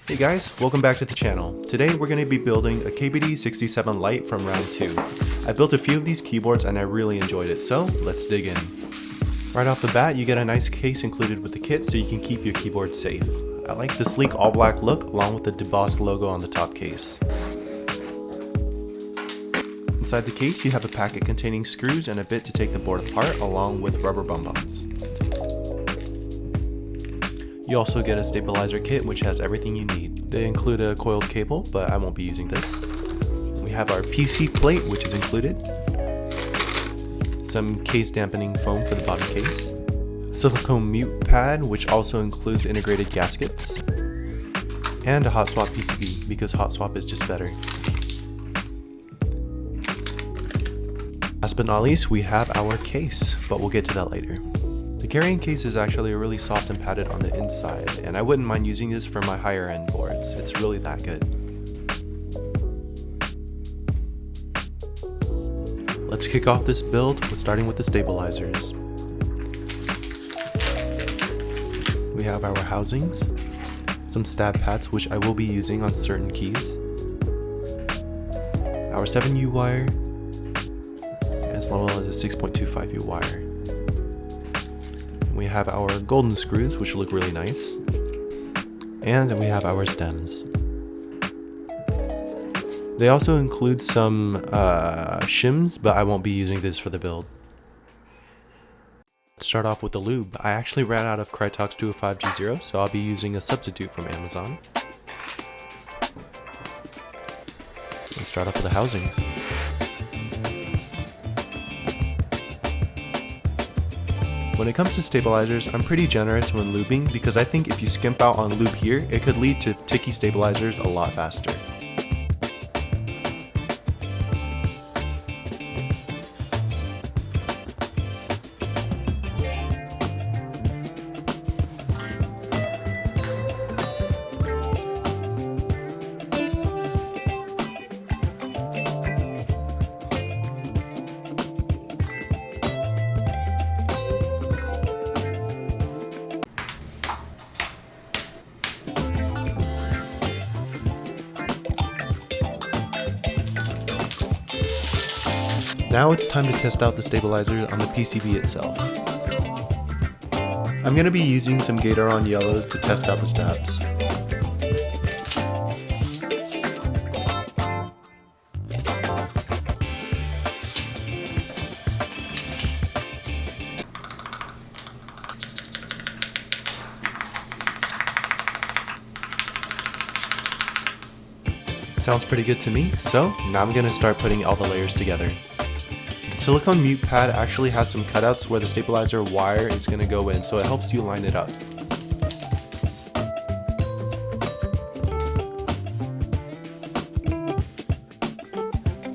Hey guys, welcome back to the channel. Today we're going to be building a KBD67 Lite from round 2. I built a few of these keyboards and I really enjoyed it, so let's dig in. Right off the bat, you get a nice case included with the kit so you can keep your keyboard safe. I like the sleek all black look along with the debossed logo on the top case. Inside the case you have a packet containing screws and a bit to take the board apart along with rubber bum-bums. You also get a stabilizer kit which has everything you need. They include a coiled cable, but I won't be using this. We have our PC plate which is included. Some case dampening foam for the bottom case. Silicone mute pad which also includes integrated gaskets. And a hot swap PCB because hot swap is just better. Last but not least, we have our case, but we'll get to that later. The carrying case is actually really soft and padded on the inside, and I wouldn't mind using this for my higher end boards. It's really that good. Let's kick off this build with starting with the stabilizers. We have our housings, some stab pads which I will be using on certain keys, our 7U wire, as well as a 6.25U wire. We have our golden screws, which look really nice. And we have our stems. They also include some shims, but I won't be using this for the build. Let's start off with the lube. I actually ran out of Krytox 205G0, so I'll be using a substitute from Amazon. Let's start off with the housings. When it comes to stabilizers, I'm pretty generous when lubing because I think if you skimp out on lube here, it could lead to ticky stabilizers a lot faster. Now it's time to test out the stabilizer on the PCB itself. I'm going to be using some Gateron yellows to test out the stabs. Sounds pretty good to me, so now I'm going to start putting all the layers together. The silicone mute pad actually has some cutouts where the stabilizer wire is going to go in, so it helps you line it up.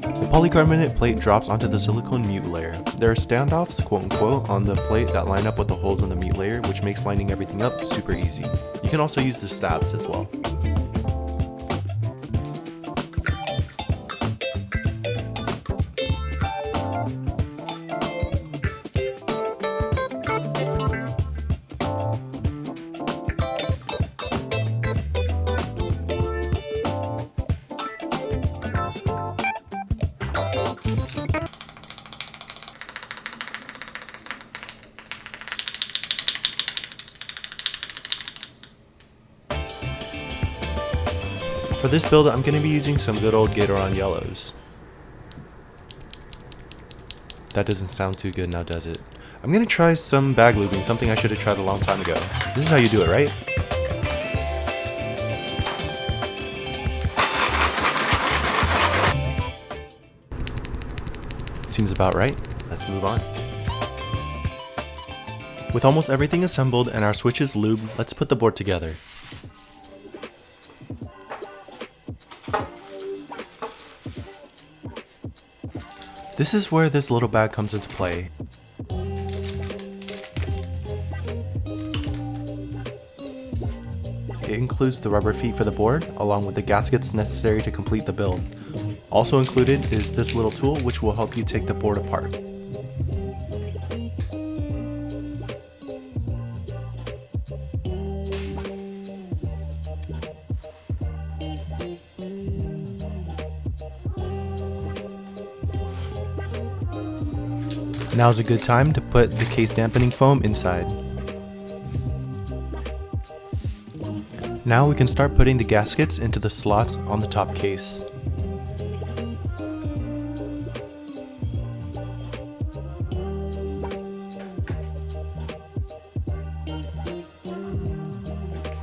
The polycarbonate plate drops onto the silicone mute layer. There are standoffs, quote unquote, on the plate that line up with the holes in the mute layer, which makes lining everything up super easy. You can also use the stabs as well. For this build, I'm going to be using some good old Gateron yellows. That doesn't sound too good now, does it? I'm going to try some bag lubing, something I should have tried a long time ago. This is how you do it, right? Seems about right. Let's move on. With almost everything assembled and our switches lubed, let's put the board together. This is where this little bag comes into play. It includes the rubber feet for the board, along with the gaskets necessary to complete the build. Also included is this little tool which will help you take the board apart. Now's a good time to put the case dampening foam inside. Now we can start putting the gaskets into the slots on the top case.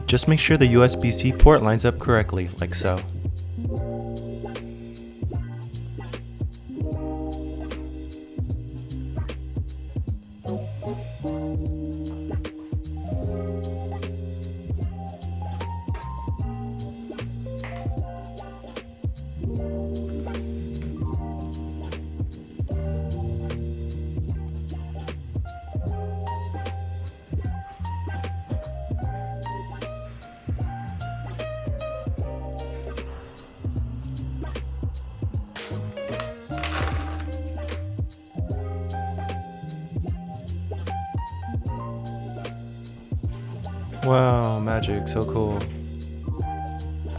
Just make sure the USB-C port lines up correctly, like so. Wow, magic, so cool.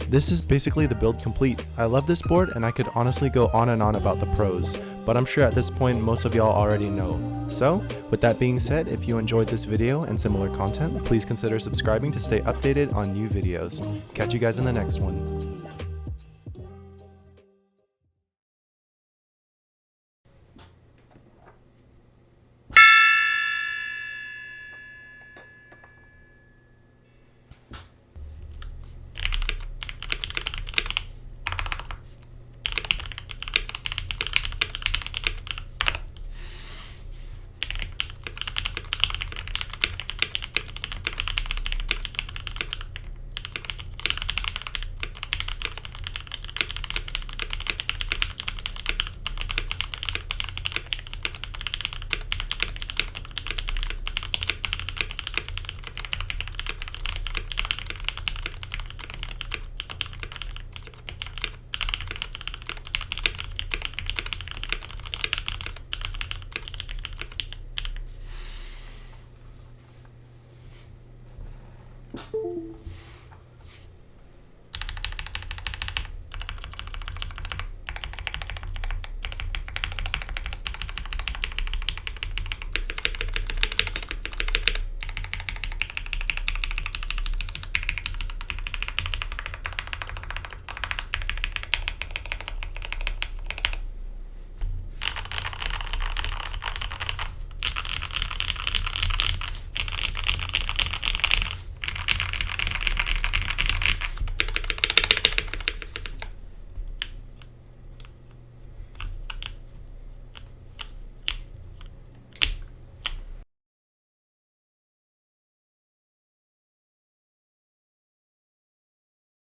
This is basically the build complete. I love this board and I could honestly go on and on about the pros, but I'm sure at this point most of y'all already know. So, with that being said, if you enjoyed this video and similar content, please consider subscribing to stay updated on new videos. Catch you guys in the next one.